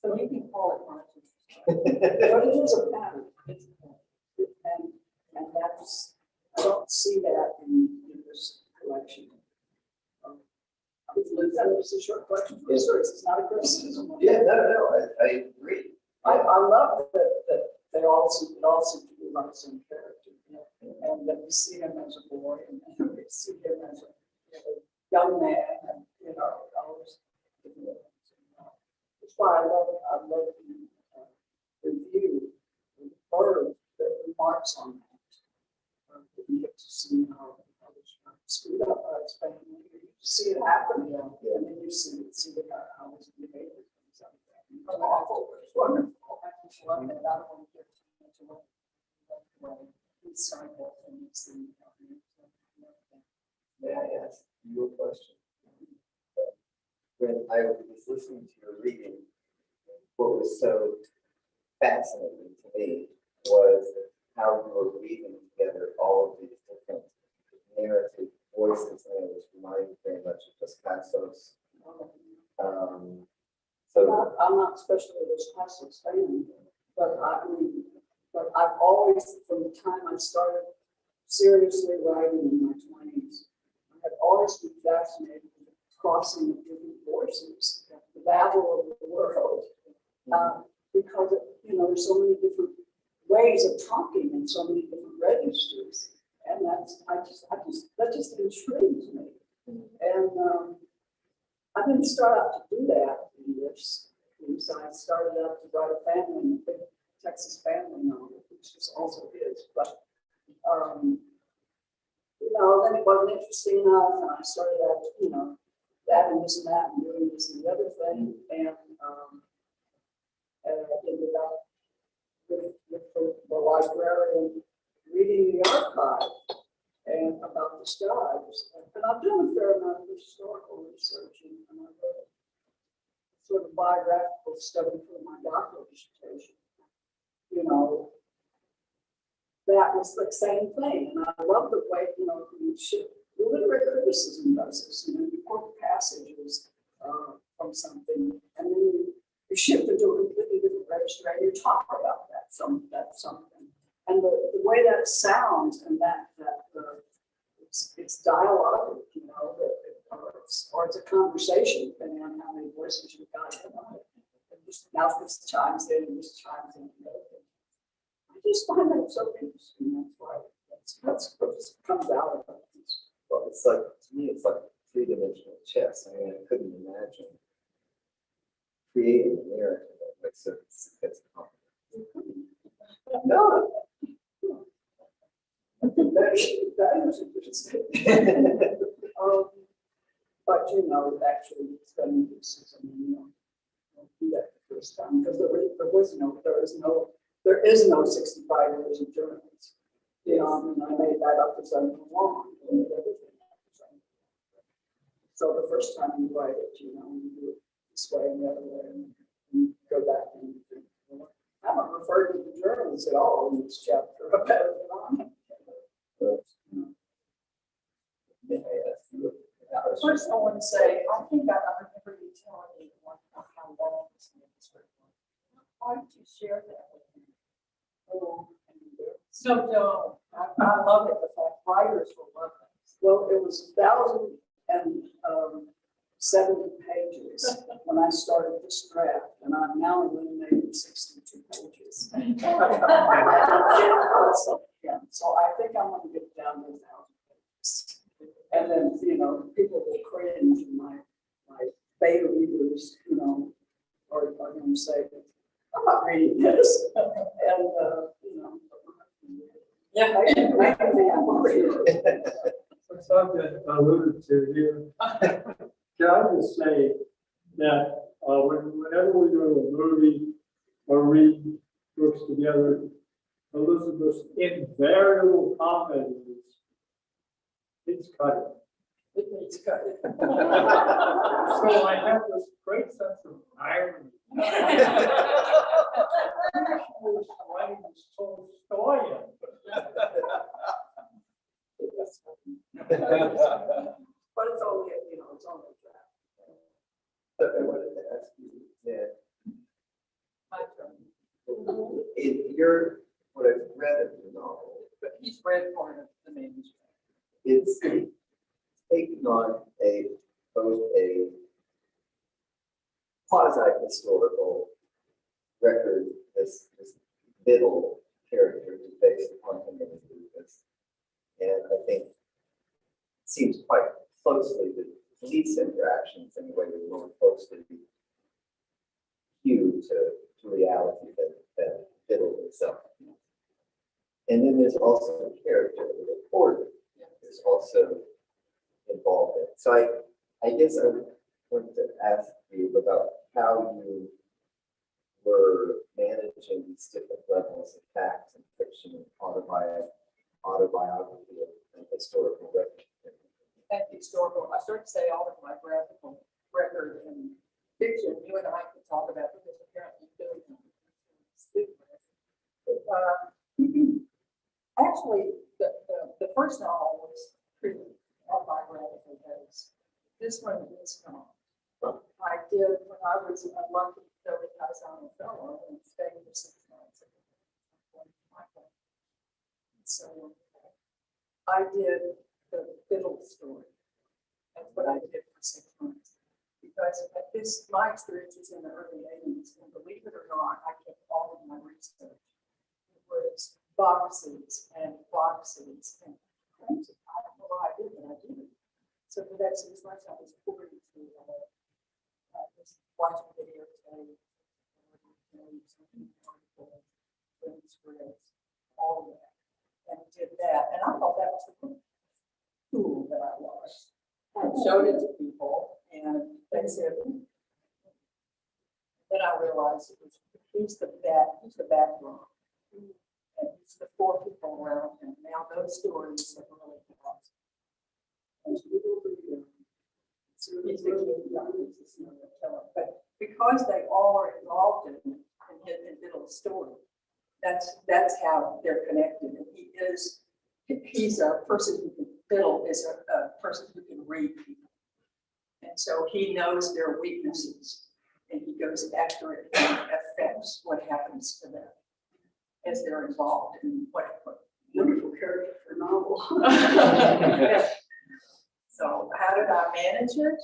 So you can call it logical structure. But it is a pattern. It's a pattern. And that's, I don't see that in this collection. It's a short collection for stories. It's not a criticism. Yeah, no, I agree. I love that it all seems to be about the same character. And that we see him as a boy and we see him as a young man and, you know, all this. That's why I love the review, the bird that remarks on that. You get to see how it's screwed up by his family. You see it happen, and then you see the guy, how his behavior comes out. It's awful, but it's wonderful. I just love that. I don't want to get too much away. These cycles and these things. May I ask you a question? When I was listening to your reading, what was so fascinating to me was how you were weaving together all of these different narrative voices, and it was reminding very much of Picasso's. So I'm not especially a Picasso's fan, but I've always, from the time I started seriously writing in my 20s, I have always been fascinated with the crossing of different voices, the babble of the world, because you know there's so many different ways of talking and so many different registers, and that just intrigues me, and I didn't start out to do that in this piece. I started out to write a family, a big Texas family novel, which is also his, but you know, then it wasn't interesting enough, and I started out, you know, that and this and that, and doing this and the other thing, and I ended up with the librarian reading the archive and about the skies, and I've done a fair amount of historical research, and I wrote sort of biographical study for my doctoral dissertation. You know, that was the same thing, and I love the way, you know, you shift, the literary criticism does this, you know, you quote passages from something, and then you shift into a completely different register, and you talk about that something, and the way that sounds, and that it's dialogue, you know, or it's a conversation, depending on how many voices you've got. You know, now this chimes in, and this chimes in. I just find that so interesting. That's why that's what just comes out of it. well, it's like, to me, it's like three-dimensional chess. I mean, I couldn't imagine creating a narrative that makes it But you know, actually, it's been uses. I mean, you know, don't do that the first time because there is no 65 years of journals. You know, I mean, I made that up as I went along. I made everything up as I went along. So the first time you write it, you know, you do it this way and the other way, and you go back and you think, well, I haven't referred to the journals at all in this chapter about it on it. First, I want to say, I think I remember you telling me one time how long this manuscript was. Why did you share that with me? Oh, so don't. I love it. The fact writers will love it. Well, it was 1,070 pages when I started this draft, and I'm now eliminated 62 pages. So I think I'm going to get down to 1,000 pages. And then, you know, people will cringe, and my beta readers, you know, are going to say, I'm not reading this. And, you know, Yeah. I can be a reader. Something alluded to here. Can I just say that whenever we go to a movie or read books together, Elizabeth's invariable comment is, it's cutting. It needs cutting. So I have this great sense of irony. Writing this Tolstoyan. But it's only, you know, it's only a draft. So I wanted to ask you, that My turn. in your, what I've read of the novel, But he's read part of the manuscript. it's taking on both a quasi-historical record, this middle character who's based upon him and his Lucas. And I think seems quite closely to police interactions in a way that's more closely cued to reality than Biddle itself. And then there's also a character, the reporter, is also involved in it. So I guess I wanted to ask you about how you were managing these different levels of fact and fiction and autobiography and historical record. And historical, I started to say autobiographical record and fiction, you and I can talk about because apparently you do. Actually, the first novel was pretty autobiographical based. This one is not. I did when I was a lucky Philly Paisano fellow and stayed for 6 months. So I did the Biddle story. That's what I did for 6 months. Because my experience was in the early 80s, and believe it or not, I kept all of my research. It was boxes and boxes and printed. I don't know why I did, but I did. So for that 6 months, I was pouring through just watching videotapes, all of that, and did that. And I thought that was the tool that I was. I showed it to people, and they said, then I realized it was he's the background, and it's the 4 people around him. Now those stories have really helped. He's the key, but because they all are involved in Biddle's story, that's how they're connected. And he's a person who can, Biddle is a person who can read people. And so he knows their weaknesses and he goes after it and affects what happens to them as they're involved in what Wonderful character for a novel. So how did I manage it?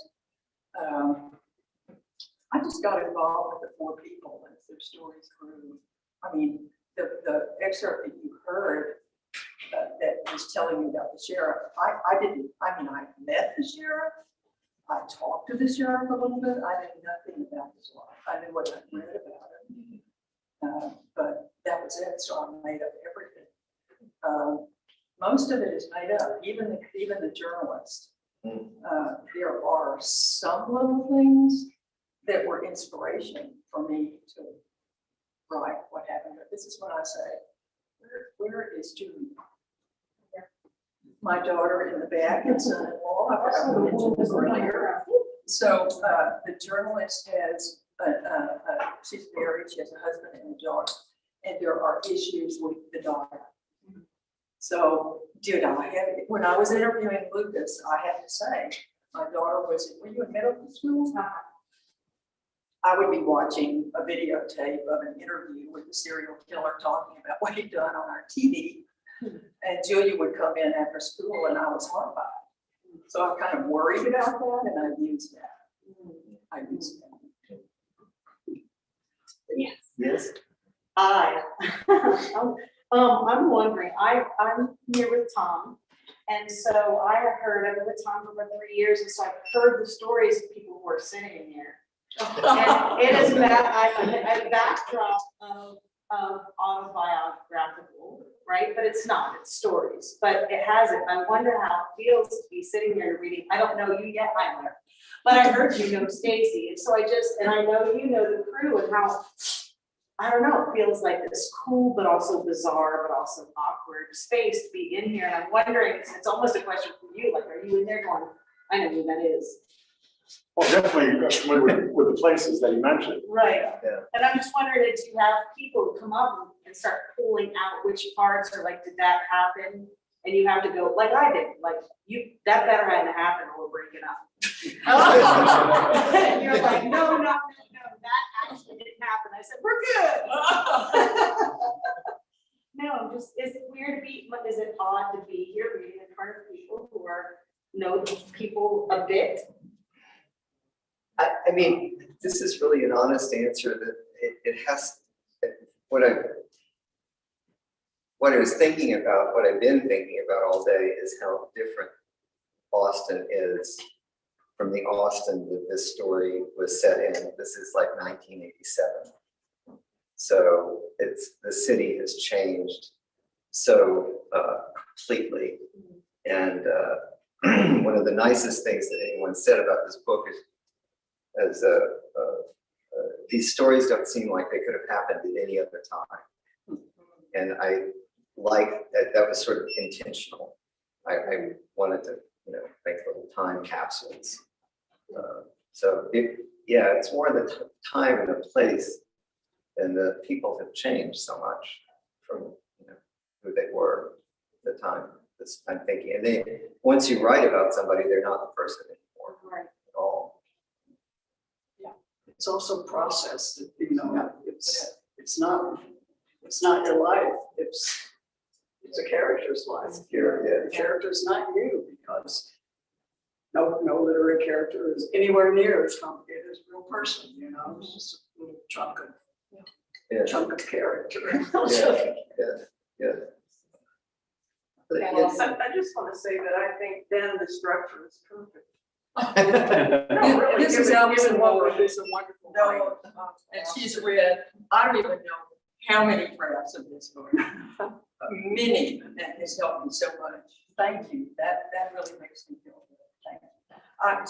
I just got involved with the 4 people as their stories grew. I mean, the excerpt that you heard that was telling you about the sheriff, I met the sheriff. I talked to the sheriff a little bit. I knew nothing about his life. I knew what I read about him. But that was it. So I made up everything. most of it is made up, even the journalists. There are some little things that were inspiration for me to write what happened. But this is what I say, where is Judy? My daughter in the back and son-in-law, I forgot to mention this earlier. So the journalist has, she's married, she has a husband and a daughter, and there are issues with the daughter. So when I was interviewing Lucas, I have to say, my daughter were you in medical school? I would be watching a videotape of an interview with the serial killer talking about what he'd done on our TV. And Julia would come in after school and I was horrified. So I'm kind of worried about that and I used that. Yes. Hi. I'm wondering, I'm here with Tom. And so I have heard, I've been with Tom for about 3 years, and so I've heard the stories of people who are sitting in here. And it is a backdrop of autobiographical, right? But it's not, it's stories, but it has it. I wonder how it feels to be sitting here reading. I don't know you yet, either, but I heard you know Stacy. And so and I know you know the crew and how, I don't know, it feels like this cool, but also bizarre, but also awkward space to be in here. And I'm wondering, it's almost a question for you, like, are you in there going, I know who that is? Well, definitely with the places that you mentioned. Right. Yeah. And I'm just wondering, do you have people who come up and start pulling out which parts, or like, did that happen? And you have to go, like I did, like that better hadn't happened or we're breaking up. And you're like, no, that actually didn't happen. I said, we're good. No, I'm just, is it weird to be, is it odd to be here reading in front of people who know people a bit? I mean, this is really an honest answer that it has, what I was thinking about, what I've been thinking about all day is how different Austin is from the Austin that this story was set in. This is like 1987. So the city has changed so completely. And one of the nicest things that anyone said about this book is, these stories don't seem like they could have happened at any other time. And I like that was sort of intentional. I wanted to, make little time capsules. It's more the time and the place, and the people have changed so much from who they were at the time. I'm thinking, and then once you write about somebody, they're not the person anymore, Right. at all. It's also processed, it's not your life, it's a character's life. The character's not you, because no literary character is anywhere near as complicated as a real person, it's just a little chunk of character. Yeah. But And yes. I just want to say that I think then the structure is perfect. No, really, This is given what Malvern. we do, It's a wonderful No, writer. and she's read, I don't even know how many drafts of this book. Many, and has helped me so much. Thank you. That really makes me feel good. Thank you.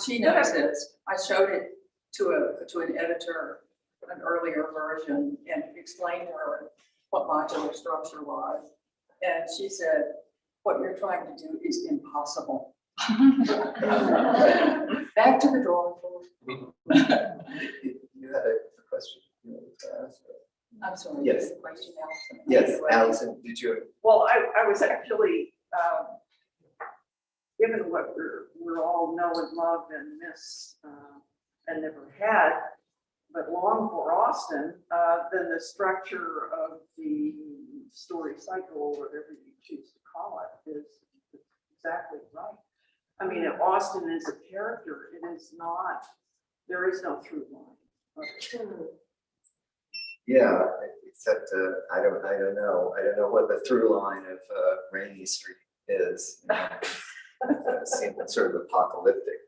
She knows this. I showed it to an editor, an earlier version, and explained to her what modular structure was. And she said, what you're trying to do is impossible. Back to the drawing board. You had a question you wanted to ask? I'm sorry. Yes. Question, Allison. Yes, Allison, did you? Well, I was actually, given what we're all know and love and miss and never had, but long for Austin, then the structure of the story cycle, whatever you choose to call it, is exactly right. I mean, if Austin is a character, it is not, there is no through line. Yeah, except I don't know. I don't know what the through line of Rainy Street is. It seems sort of apocalyptic.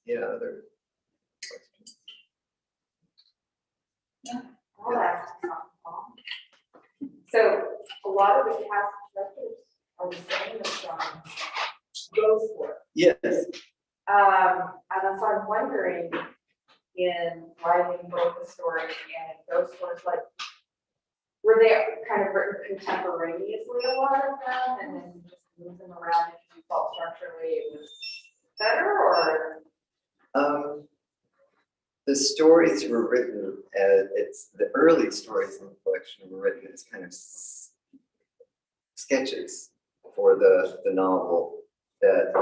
Yeah, other questions? I'll ask cast characters are the same as Ghost Work. Yes. And so I'm wondering, in writing both the story and Ghost Work, like, were they kind of written contemporaneously, a lot of them, and then you just move them around and you felt structurally it was better, or? The stories were written, it's the early stories in the collection were written as kind of sketches for the novel that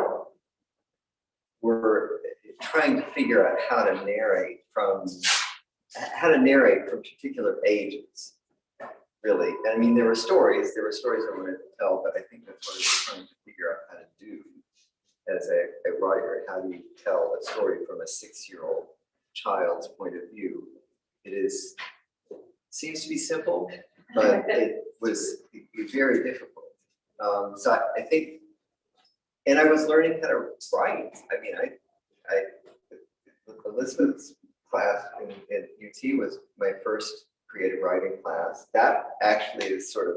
were trying to figure out how to narrate from particular ages, really. I mean, there were stories I wanted to tell, but I think that's what I was trying to figure out how to do as a writer. How do you tell a story from a 6-year-old child's point of view? Seems to be simple, but it was very difficult. So I think, and I was learning how to write. I mean, I Elizabeth's class in UT was my first creative writing class. That actually is sort of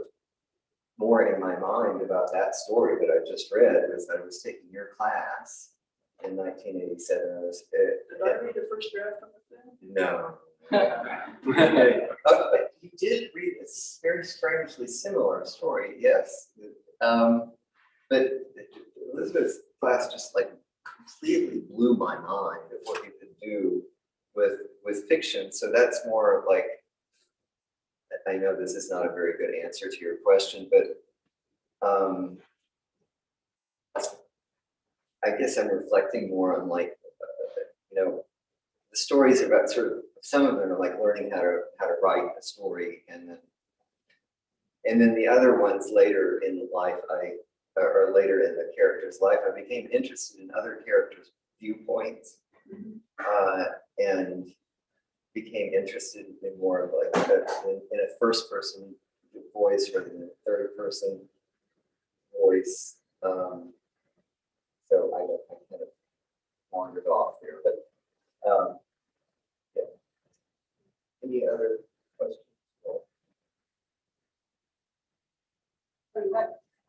more in my mind about that story that I just read, was that I was taking your class in 1987. Did I read the first draft of the thing? No. But you did read a very strangely similar story, yes. But Elizabeth's class just like completely blew my mind of what you could do with fiction. So that's more like, I know this is not a very good answer to your question, but I guess I'm reflecting more on like, the stories about sort of, some of them are like learning how to write a story, and then the other ones later in life, or later in the character's life, I became interested in other characters' viewpoints, and became interested in more of like in a first person voice rather than a third person voice. So I kind of wandered off there, but yeah. Any other questions?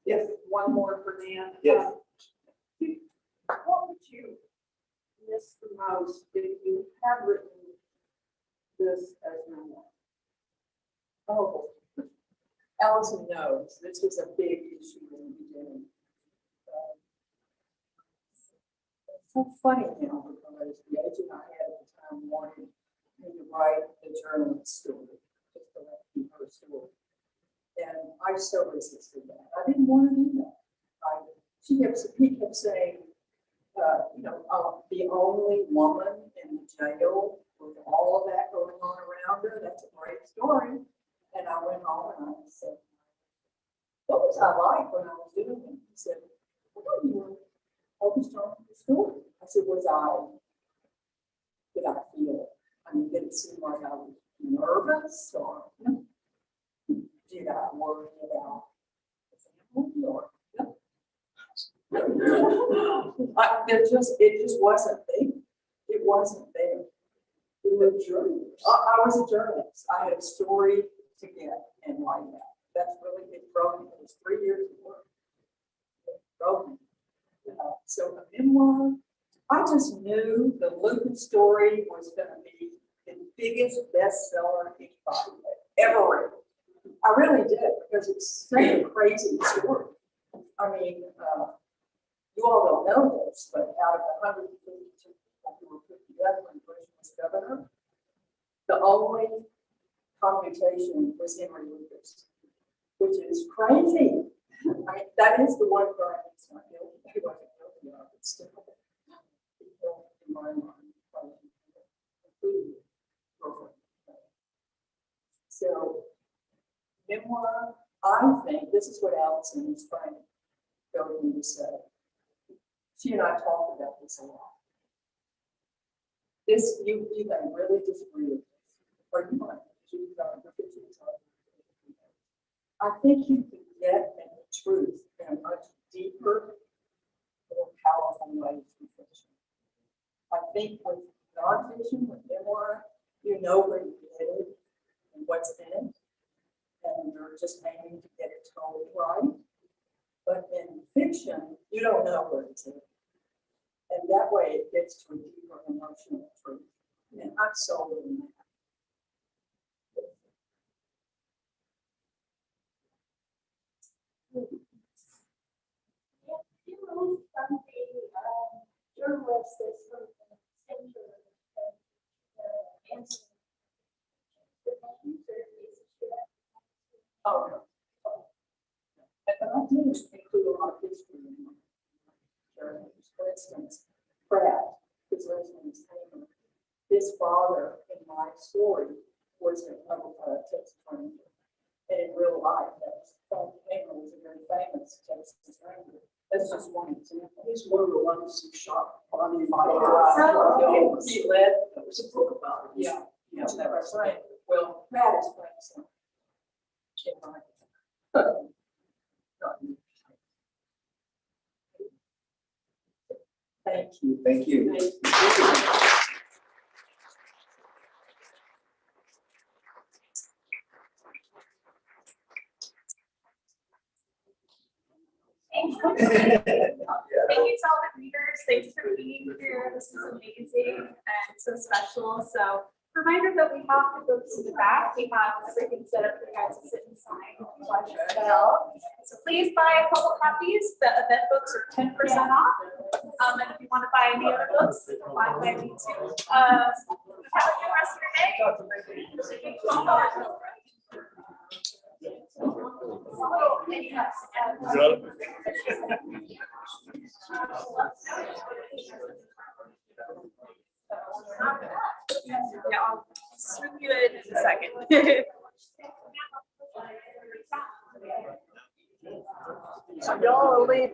Yes, one more for Dan. Yes. What would you miss the most if you had written this as memoir? Oh, Allison knows, this was a big issue in the beginning. It's so funny now, because the agent I had at the time wanted me to write the journalist story, just to let me her story. And I so resisted that. I didn't want to do that. He kept saying, the only woman in the jail with all of that going on around her, that's a great story. And I went home and I said, what was I like when I was doing it? He said, well, you were focused on the story. I said, did I feel, did it seem like I was nervous, or did I worry about the family, or it just wasn't there. It wasn't there. It was a journalist. I was a journalist. I had a story to get and write that. That's really it broke me. It was 3 years of work. It broke me. So a memoir, I just knew the Lucan story was going to be the biggest bestseller anybody had ever read. I really did, because it's such a crazy story. I mean, you all don't know this, but out of the 152 people who were put together when Bush was governor, the only commutation was Henry Lucas, which is crazy. I mean, that is the one crime he's not guilty. He wasn't guilty of it still. He killed, in my mind, including girlfriend. So, memoir, I think this is what Allison is trying to go to me to say. She and I talked about this a lot. This, you may really disagree with this, or you might. I think you can get at the truth in a much deeper, more powerful way through fiction. I think with nonfiction, with memoir, you know where you're headed and what's in it, and you're just aiming to get it told, right? But in fiction, you don't know what it's in. And that way it gets to a deeper emotional truth. And I'm sold in that. You know, something, journalists is from the center of answer. Oh. But I did include a lot of history in my journals. For instance, Pratt, his last name is Hamer. His father in my story was a Texas Ranger. And in real life, Frank Hamer was a very famous Texas Ranger. That's just one example. He's one of the ones who shot Bonnie and Clyde. He led, there was a book about it. Yeah, yeah, that's right. Well, Pratt is Frank's son. Thank you. Thank you. Thanks. Thank you to all the readers. Thanks for being here. This is amazing and so special. So reminder that we have the books in the back. We have everything set up for you guys to sit and sign. So please buy a couple copies. The event books are 10% off. And if you want to buy any other books, buy by me too. Have a good rest of your day. Yeah, I'll swoop you in a second. So y'all will leave